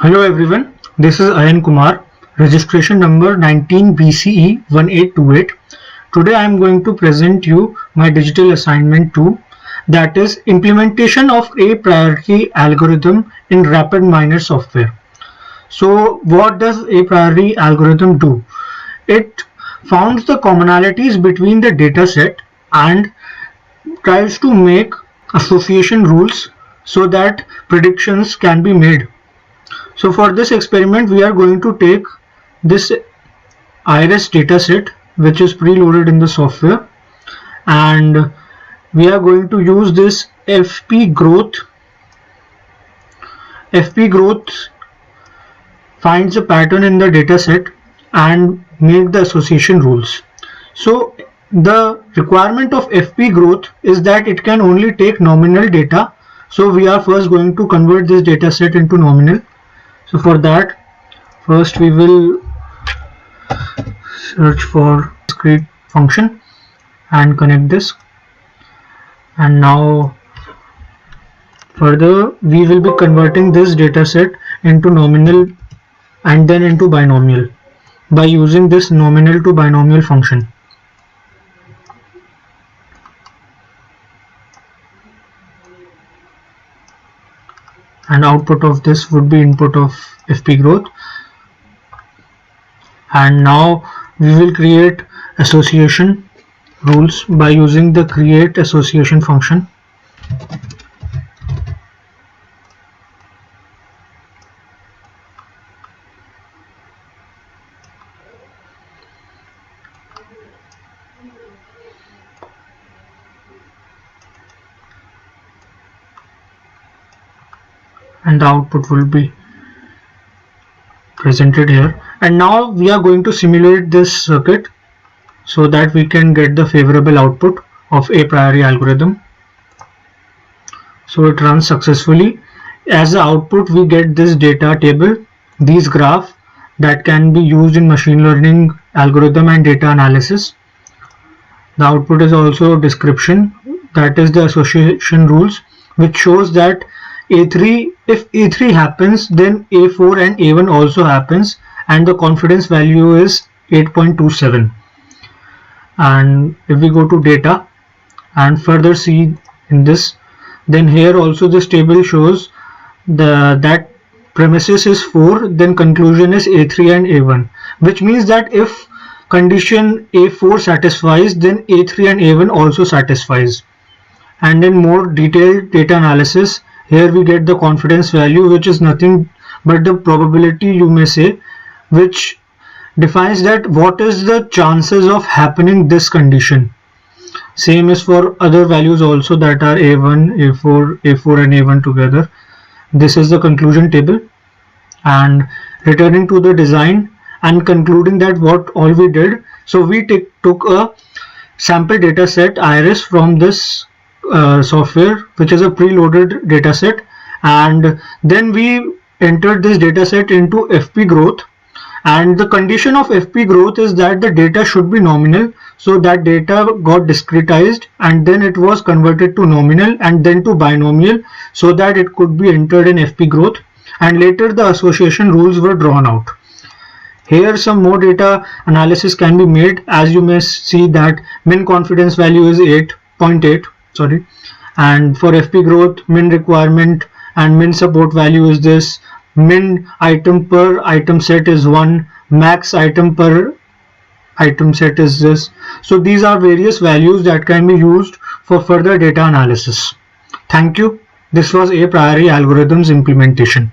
Hello everyone, this is Ayan Kumar, registration number 19 BCE 1828. Today I am going to present you my digital assignment 2, that is implementation of a priori algorithm in RapidMiner software. So what does a priori algorithm do? It founds the commonalities between the dataset and tries to make association rules so that predictions can be made. So for this experiment, we are going to take this iris dataset, which is preloaded in the software, and we are going to use this FP growth. FP growth finds a pattern in the dataset and make the association rules. So the requirement of FP growth is that it can only take nominal data. So we are first going to convert this dataset into nominal. So for that, first we will search for discrete function and connect this, and now further we will be converting this dataset into nominal and then into binomial by using this nominal to binomial function. And output of this would be input of FP growth. And now we will create association rules by using the create association function. And the output will be presented here. And now we are going to simulate this circuit so that we can get the favorable output of a priori algorithm. So it runs successfully. As the output, we get this data table, these graph that can be used in machine learning algorithm and data analysis. The output is also description, that is the association rules, which shows that A3, if A3 happens, then A4 and A1 also happens, and the confidence value is 8.27. And if we go to data and further see in this, then here also this table shows that premises is 4, then conclusion is A3 and A1, which means that if condition A4 satisfies, then A3 and A1 also satisfies. And in more detailed data analysis, here we get the confidence value, which is nothing but the probability, you may say, which defines that what is the chances of happening this condition. Same is for other values also, that are A1, A4, A4 and A1 together. This is the conclusion table. And returning to the design and concluding that what all we did, so we took a sample data set iris from this software, which is a preloaded data set, and then we entered this data set into FP growth, and the condition of FP growth is that the data should be nominal. So that data got discretized and then it was converted to nominal and then to binomial so that it could be entered in FP growth, and later the association rules were drawn out. Here some more data analysis can be made. As you may see that min confidence value is 8.8, and for FP growth, min requirement and min support value is this, min item per item set is 1, max item per item set is this. So these are various values that can be used for further data analysis. Thank you. This was a priori algorithms implementation.